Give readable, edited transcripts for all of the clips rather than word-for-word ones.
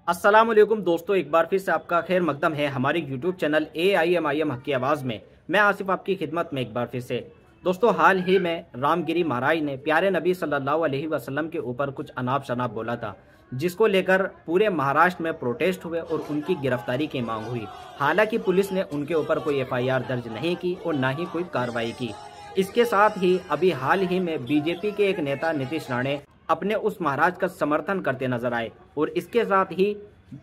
अस्सलामुअलैकुम दोस्तों, एक बार फिर से आपका खैर मकदम है हमारे यूट्यूब चैनल AIMIM हक की आवाज़ में। मैं आसिफ आपकी खिदमत में एक बार फिर से। दोस्तों, हाल ही में रामगिरी महाराज ने प्यारे नबी सल्लल्लाहु अलैहि वसल्लम के ऊपर कुछ अनाप शनाप बोला था, जिसको लेकर पूरे महाराष्ट्र में प्रोटेस्ट हुए और उनकी गिरफ्तारी की मांग हुई। हालांकि पुलिस ने उनके ऊपर कोई FIR दर्ज नहीं की और न ही कोई कार्रवाई की। इसके साथ ही अभी हाल ही में BJP के एक नेता नीतीश राणे अपने उस महाराज का समर्थन करते नजर आए और इसके साथ ही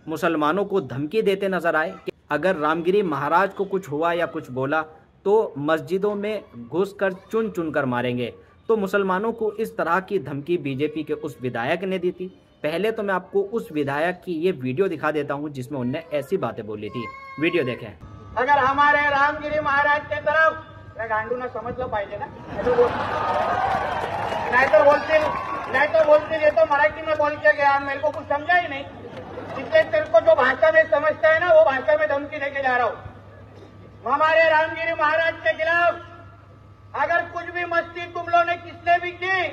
मुसलमानों को धमकी देते नजर आए कि अगर रामगिरी महाराज को कुछ हुआ या कुछ बोला तो मस्जिदों में घुसकर चुन चुन कर मारेंगे। तो मुसलमानों को इस तरह की धमकी BJP के उस विधायक ने दी थी। पहले तो मैं आपको उस विधायक की ये वीडियो दिखा देता हूं जिसमें उन्होंने ऐसी बातें बोली थी। वीडियो देखें। अगर हमारे रामगिरी महाराज के तरफ गांडू ने समझ लो पाहिजे ना, नहीं तो बोलते ये तो मराठी में बोल के गया, मेरे को कुछ समझा ही नहीं। इसलिए तेरे को जो भाषा में समझता है ना वो भाषा में धमकी देके जा रहा हूं। हमारे रामगिरी महाराज के खिलाफ अगर कुछ भी मस्ती तुम लोगों ने किसने भी की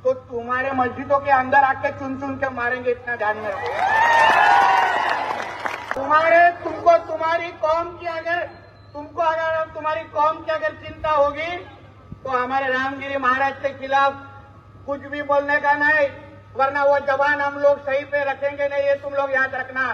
तो तुम्हारे मस्जिदों के अंदर आके चुन चुन के मारेंगे, इतना ध्यान में रखो। तुमको तुम्हारी कौम की अगर तुम्हारी कौम की अगर चिंता होगी तो हमारे रामगिरी महाराज के खिलाफ कुछ भी बोलने का नहीं, वरना वो जबान हम लोग सही पे रखेंगे नहीं, ये तुम लोग याद रखना।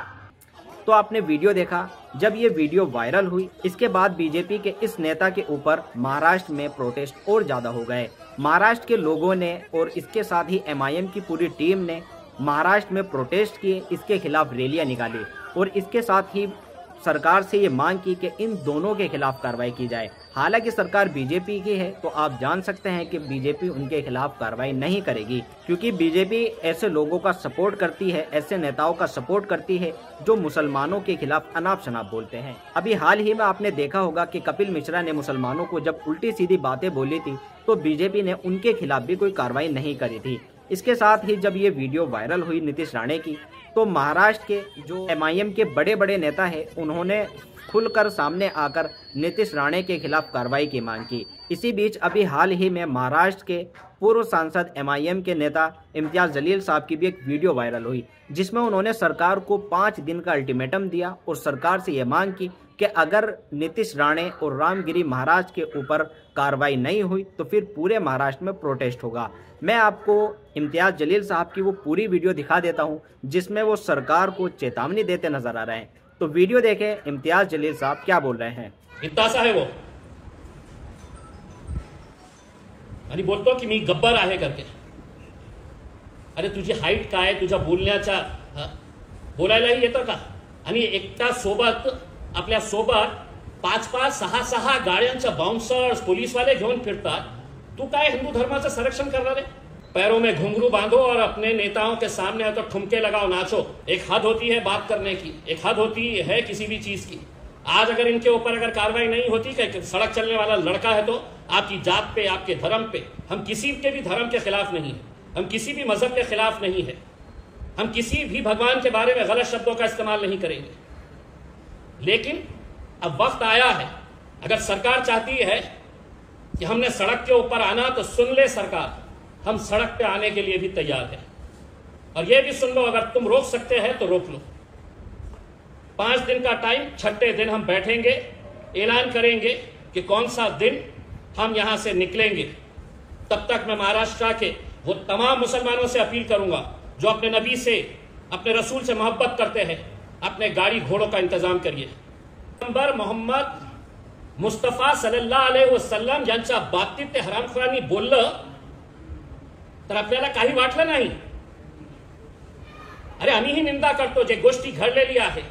तो आपने वीडियो देखा। जब ये वीडियो वायरल हुई इसके बाद BJP के इस नेता के ऊपर महाराष्ट्र में प्रोटेस्ट और ज्यादा हो गए। महाराष्ट्र के लोगों ने और इसके साथ ही MIM की पूरी टीम ने महाराष्ट्र में प्रोटेस्ट किए, इसके खिलाफ रैलियां निकाली और इसके साथ ही सरकार से ये मांग की कि इन दोनों के खिलाफ कार्रवाई की जाए। हालांकि सरकार BJP की है तो आप जान सकते हैं कि BJP उनके खिलाफ कार्रवाई नहीं करेगी, क्योंकि BJP ऐसे लोगों का सपोर्ट करती है, ऐसे नेताओं का सपोर्ट करती है जो मुसलमानों के खिलाफ अनाप शनाप बोलते हैं। अभी हाल ही में आपने देखा होगा कि कपिल मिश्रा ने मुसलमानों को जब उल्टी सीधी बातें बोली थी तो BJP ने उनके खिलाफ भी कोई कार्रवाई नहीं करी थी। इसके साथ ही जब ये वीडियो वायरल हुई नीतीश राणे की तो महाराष्ट्र के जो MIM के बड़े बड़े नेता हैं उन्होंने खुलकर सामने आकर नीतीश राणे के खिलाफ कार्रवाई की मांग की। इसी बीच अभी हाल ही में महाराष्ट्र के पूर्व सांसद MIM के नेता इम्तियाज जलील साहब की भी एक वीडियो वायरल हुई जिसमें उन्होंने सरकार को 5 दिन का अल्टीमेटम दिया और सरकार से ये मांग की कि अगर नीतीश राणे और रामगिरी महाराज के ऊपर कार्रवाई नहीं हुई तो फिर पूरे महाराष्ट्र में प्रोटेस्ट होगा। मैं आपको इम्तियाज जलील साहब की वो पूरी वीडियो दिखा देता हूं जिसमें वो सरकार को चेतावनी देते नजर आ रहे हैं। तो वीडियो देखें इम्तियाज जलील साहब क्या बोल रहे हैं। इतना सा है वो आणि बोलतो की मी गब्बर आहे करके। अरे तुझी हाईट काय, तुझ्या बोलण्याचा बोलायलाही येतं का? आणि एकटा सोबत आपल्या सोबत 5-5, 6-6 गाड्यांच्या बाउंसर्स पोलीसवाले घेऊन फिरतात। तू काय हिंदू धर्माचं संरक्षण करणार है? पैरों में घुंघरू बांधो और अपने नेताओं के सामने है तो ठुमके लगाओ, नाचो। एक हद होती है बात करने की, एक हद होती है किसी भी चीज की। आज अगर इनके ऊपर अगर कार्रवाई नहीं होती कि सड़क चलने वाला लड़का है तो आपकी जात पे, आपके धर्म पे, हम किसी के भी धर्म के खिलाफ नहीं है, हम किसी भी मजहब के खिलाफ नहीं है, हम किसी भी भगवान के बारे में गलत शब्दों का इस्तेमाल नहीं करेंगे। लेकिन अब वक्त आया है, अगर सरकार चाहती है कि हमने सड़क के ऊपर आना तो सुन ले सरकार, हम सड़क पे आने के लिए भी तैयार हैं। और ये भी सुन लो, अगर तुम रोक सकते हैं तो रोक लो। 5 दिन का टाइम, 6ठे दिन हम बैठेंगे, ऐलान करेंगे कि कौन सा दिन हम यहां से निकलेंगे। तब तक मैं महाराष्ट्र के वो तमाम मुसलमानों से अपील करूंगा जो अपने नबी से, अपने रसूल से मोहब्बत करते हैं, अपने गाड़ी घोड़ों का इंतजाम करिए। पैगंबर मोहम्मद मुस्तफा सल्लल्लाहु अलैहि वसल्लम यांच्या बाबतीत ते हरामखोरांनी बोललं तर आपल्याला काही वाटलं नाही। अरे आम्हीही निंदा करतो जे गोष्टी घडलेली आहे।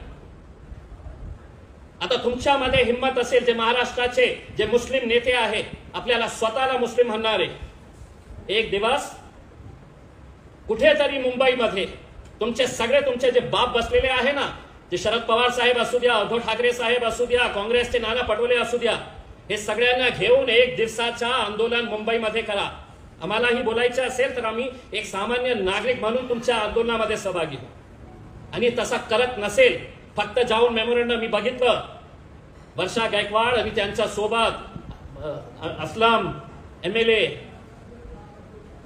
आता तुमच्यामध्ये हिम्मत असेल जे महाराष्ट्राचे जे मुस्लिम नेते आहे, आपल्याला स्वतःला मुस्लिम म्हणणारे, एक दिवस कुठेतरी मुंबईमध्ये तुमचे जे बाप बसलेले आहे ना, जे शरद पवार साहेब असू द्या, उद्धव ठाकरे साहेब असू द्या, काँग्रेसचे नाना पटोले असू द्या, हे सगळ्यांना घेऊन एक दिवसाचा आंदोलन मुंबईमध्ये करा। आम्हालाही बोलायचं असेल तर आम्ही एक सामान्य नागरिक म्हणून तुमच्या आंदोलनामध्ये सहभागी होऊ। आणि तसा करत नसेल, फक्त जाऊन मेमोरंडम मी बघितलं, वर्षा गायकवाड आणि त्यांच्या सोबत असलम MLA,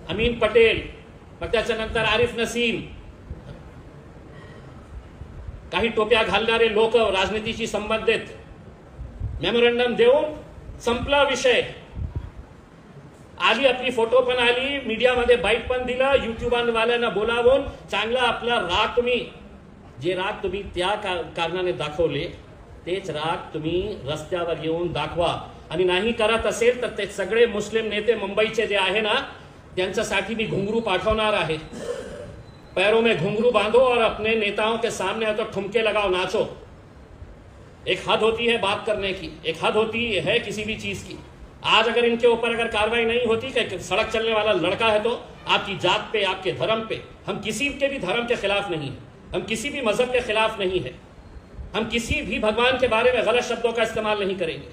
अमीन पटेल, मग त्याच्यानंतर आरिफ नसीम, काही टोप्या घालणारे लोक राजनीतीशी संबंधित मेमोरंडम देऊन संपला विषय. आली आपली फोटो पण आली, मीडियामध्ये बाईट पण दिलं, युट्यूबवाल्यांना बोलावून चांगला आपला राग जे राग तुम्ही त्या कारणाने दाखवले तेच राग तुम्ही रस्त्यावर येऊन दाखवा. आणि नाही करत असेल तर ते सगळे मुस्लिम नेते मुंबईचे जे आहे ना त्यांच्यासाठी मी घुंगरू पाठवणार आहे. पैरों में घुंघरू बांधो और अपने नेताओं के सामने तो ठुमके लगाओ, नाचो. एक हद होती है बात करने की, एक हद होती है किसी भी चीज की. आज अगर इनके ऊपर अगर कार्रवाई नहीं होती कि सड़क चलने वाला लड़का है तो आपकी जात पे, आपके धर्म पे, हम किसी के भी धर्म के खिलाफ नहीं है, हम किसी भी मजहब के खिलाफ नहीं है, हम किसी भी भगवान के बारे में गलत शब्दों का इस्तेमाल नहीं करेंगे.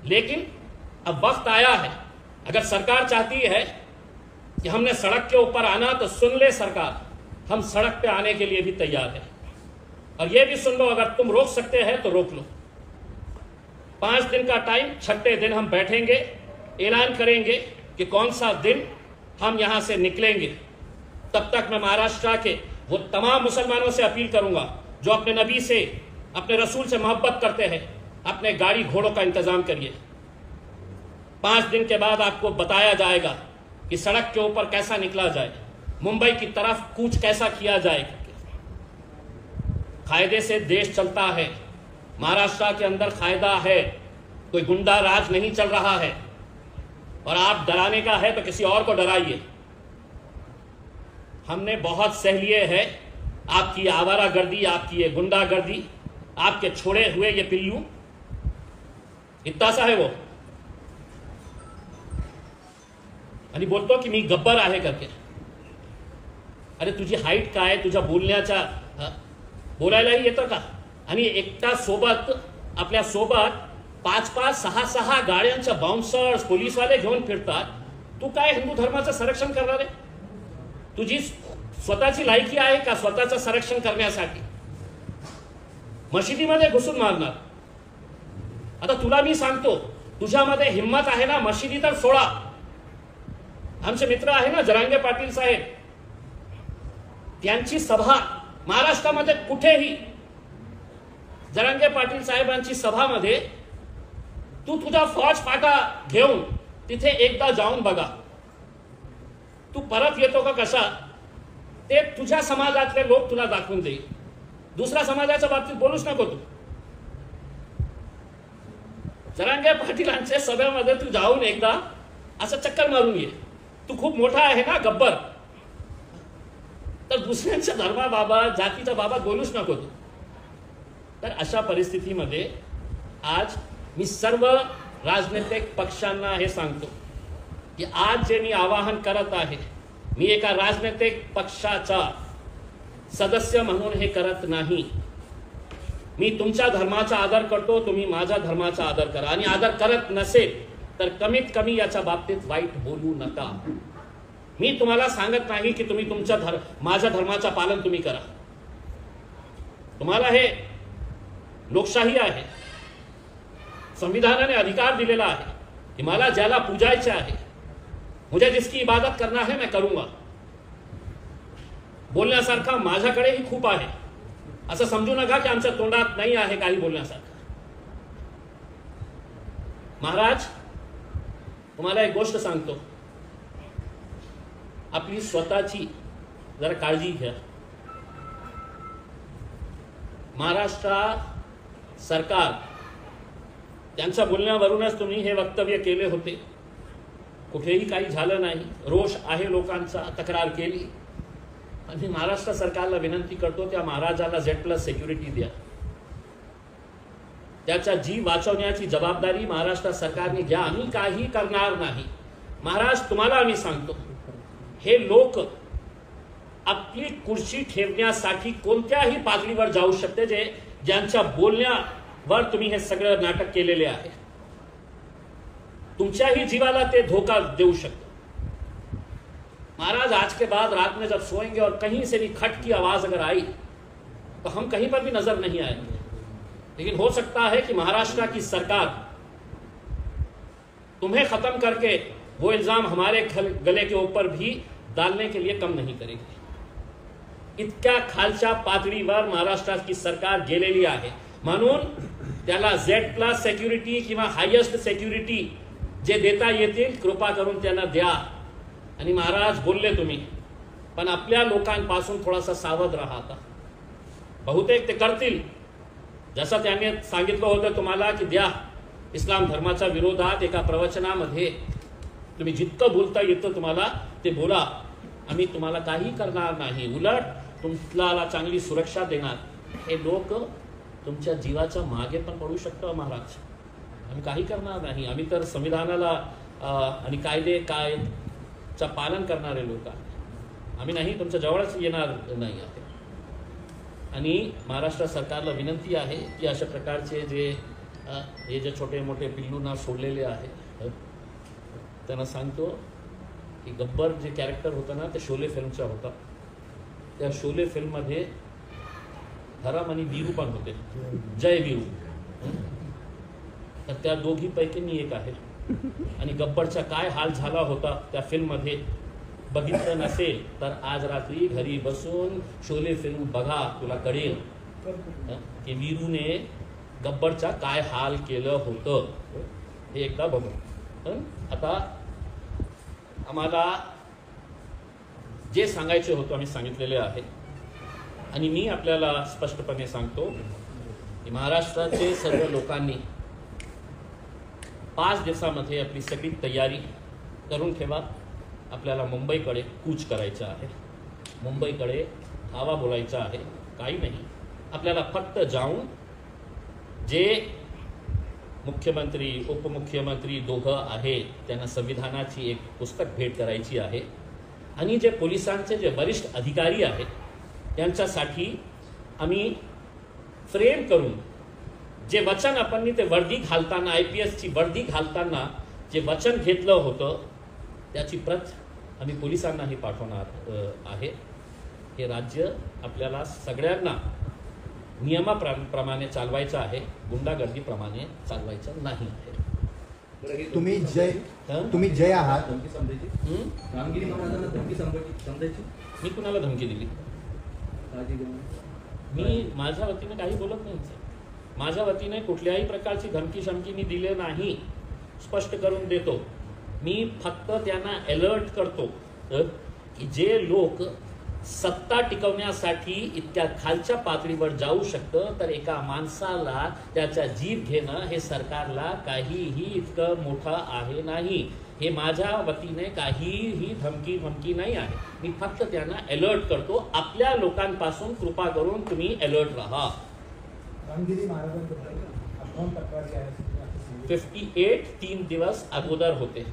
लेकिन अब वक्त आया है, अगर सरकार चाहती है कि हमने सड़क के ऊपर आना तो सुन ले सरकार, हम सड़क पे आने के लिए भी तैयार है. और ये भी सुन लो, अगर तुम रोक सकते हैं तो रोक लो. 5 दिन का टाइम, 6ठे दिन हम बैठेंगे, ऐलान करेंगे कि कौन सा दिन हम यहां से निकलेंगे. तब तक मैं महाराष्ट्र के वो तमाम मुसलमानों से अपील करूंगा जो अपने नबी से, अपने रसूल से मोहब्बत करते हैं, अपने गाड़ी घोड़ों का इंतजाम करिए. 5 दिन के बाद आपको बताया जाएगा कि सड़क के ऊपर कैसा निकला जाए, मुंबई की तरफ कूच कैसा किया जाए. कायदे से देश चलता है, महाराष्ट्र के अंदर कायदा है, कोई गुंडा राज नहीं चल रहा है. और आप डराने का है तो किसी और को डराइए. हमने बहुत सह लिए है आपकी आवारागर्दी, आपकी ये गुंडागर्दी, आपके छोड़े हुए ये पिल्लू. इतना सा है वो, आणि बोलतो की मी गब्बर आहे करके. अरे तुझी हाईट काय, तुझ्या बोलायलाही येतं का? आणि एकटा सोबत, आपल्या सोबत 5-5, 6-6 गाड्यांच्या बाउन्सर्स, पोलीसवाले घेऊन फिरतात. तू काय हिंदू धर्माचं संरक्षण करणार आहे? तुझी स्वतःची लायकी आहे का स्वतःचं संरक्षण करण्यासाठी? मशिदीमध्ये घुसून मारणार. आता तुला मी सांगतो, तुझ्यामध्ये हिम्मत आहे ना, मशिदी तर सोडा. आमचे मित्र आहे ना जरांगे पाटील साहेब, त्यांची सभा महाराष्ट्रामध्ये कुठेही, जरांगे पाटील साहेबांची सभामध्ये तू तुझा फौज फाटा घेऊन तिथे एकदा जाऊन बघा. तू परत येतो का कसा ते तुझ्या समाजातले लोक तुला दाखवून देईल. दुसऱ्या समाजाच्या बाबतीत बोलूच नको तू. जरांगे पाटीलांच्या सभेमध्ये तू जाऊन एकदा असं चक्कर मारून ये. तू खूप मोठा आहे ना गब्बर, तर दुसऱ्यांच्या धर्माबाबत, जातीच्या बाबत बोलूच नको तू. तर अशा परिस्थितीमध्ये आज मी सर्व राजनैतिक पक्षांना हे सांगतो की आज जे मी आवाहन करत आहे, मी एका राजनैतिक पक्षाचा सदस्य म्हणून हे करत नाही. मी तुमच्या धर्माचा आदर करतो, तुम्ही माझ्या धर्माचा आदर करा. आणि आदर करत नसेल तर कमीत कमी याच्या बाबतीत वाईट बोलू नका. मी तुम्हाला सांगत नाही की तुम्ही माझ्या धर्माचं पालन तुम्ही करा. तुम्हाला हे लोकशाही आहे, संविधानाने अधिकार दिलेला आहे कि मला ज्याला पूजायचे आहे, मुझे जिसकी इबादत करना है मैं करूंगा. बोलण्यासारखा माझ्याकडेही खूप आहे. असं समजू नका की आमच्या तोंडात नाही आहे काही बोलण्यासारखं. महाराज, तुम्हाला एक गोष्ट सांगतो, आपली स्वतःची जरा काळजी घ्या. महाराष्ट्र सरकार, त्यांच्या बोलण्यावरूनच तुम्ही हे वक्तव्य केले होते. कुठेही काही झालं नाही, रोष आहे लोकांचा, तक्रार केली. आणि महाराष्ट्र सरकारला विनंती करतो, त्या महाराजाला Z+ सिक्युरिटी द्या. त्याचा जीव वाचवण्याची जबाबदारी महाराष्ट्र सरकारने घ्या. आम्ही काही करणार नाही. महाराज, तुम्हाला आम्ही सांगतो, हे लोक आपली कुर्सी ठेवण्यासाठी कोणत्याही पातळीवर जाऊ शकते, ज्यांच्या बोलण्यावर तुम्ही हे सगळं नाटक केलेले आहे. तुमच्याही जीवाला ते धोका देऊ शकते. महाराज, आज के बाद रात में जब सोएंगे और कहीं से भी खट की आवाज अगर आई तो हम कहीं पर भी नजर नहीं आएंगे. लेकिन हो सकता है कि महाराष्ट्र की सरकार तुम्हें खत्म करके वो इल्जाम हमारे गले के ऊपर भी डालने के लिए कम नहीं करेगी. इतक्या खालच्या पातळीवर महाराष्ट्राची सरकार गेलेली आहे. म्हणून त्याला Z+ सेक्युरिटी किंवा हायेस्ट सेक्युरिटी जे देता येतील कृपा करून त्यांना द्या. आणि महाराज बोलले तुम्ही, पण आपल्या लोकांपासून थोडासा सावध राहा. आता बहुतेक ते करतील, जसं त्याने सांगितलं होतं तुम्हाला की द्या. इस्लाम धर्माच्या विरोधात एका प्रवचनामध्ये तुम्ही जितकं बोलता येतं तुम्हाला ते बोला. आम्ही तुम्हाला काही करणार नाही, उलट तुम्हाला चांगली सुरक्षा देणार. हे लोक तुमच्या जीवाच्या मागे पण पडू शकतं महाराज. आम्ही काही करणार नाही. आम्ही तर संविधानाला आणि कायद्याचं पालन करणारे लोक आहोत. आम्ही नाही तुमच्या जवळच येणार नाही आहे. आणि महाराष्ट्र सरकारला विनंती आहे की अशा प्रकारचे जे छोटे मोठे पिल्लूंना सोडलेले आहे त्यांना सांगतो की गब्बर जे कॅरेक्टर होतं ना ते शोले फिल्मचा होता. त्या शोले फिल्ममध्ये धरम आणि वीरू पण होते, जय वीरू. तर त्या दोघीपैकी मी एक आहे. आणि गब्बरचा काय हाल झाला होता त्या फिल्ममध्ये बघितलं नसेल तर आज रात्री घरी बसून शोले फिल्म बघा, तुला कळेल की वीरूने गब्बरचा काय हाल केलं होतं. हे एकदा बघू. आता आम्हाला जे सांगायचे होतं आम्ही सांगितलेले आहे. आणि मी आपल्याला स्पष्टपणे सांगतो की महाराष्ट्राचे सर्व लोकांनी 5 दिवसामध्ये आपली सगळी तयारी करून ठेवा. आपल्याला मुंबईकडे कूच करायचं आहे, मुंबईकडे हवा बोलायचा आहे. काही नाही, आपल्याला फक्त जाऊन जे मुख्यमंत्री उपमुख्यमंत्री दोघं आहे त्यांना संविधानाची एक पुस्तक भेट करायची आहे. आणि जे पोलिसांचे जे वरिष्ठ अधिकारी आहेत त्यांच्यासाठी आम्ही फ्रेम करून जे वचन आपण ते वर्दी घालताना IPSची वर्दी घालताना जे वचन घेतलं होतं त्याची प्रत आम्ही पोलिसांनाही पाठवणार आहे. हे राज्य आपल्याला सगळ्यांना नियमाप्रमाणे चालवायचं आहे, गुंडागर्दीप्रमाणे चालवायचं नाही आहे. तुम्ही जय आहात. मी कुणाला धमकी दिली? मी माझ्या वतीने काही बोलत नाही. माझ्या वतीने कुठल्याही प्रकारची धमकी शमकी मी दिले नाही, स्पष्ट करून देतो. मी फक्त त्यांना अलर्ट करतो की जे लोक सत्ता टिकवण्यासाठी इतक्या खालच्या पातळीवर जाऊ शकतं तर एका माणसाला त्याचा जीव घेणं हे सरकारला काहीही इतकं मोठं आहे नाही. हे माझ्या वतीने काहीही धमकी नाही आहे. मी फक्त त्यांना अलर्ट करतो. आपल्या लोकांपासून कृपा करून तुम्ही अलर्ट राहा. 58 3 दिवस अगोदर होते.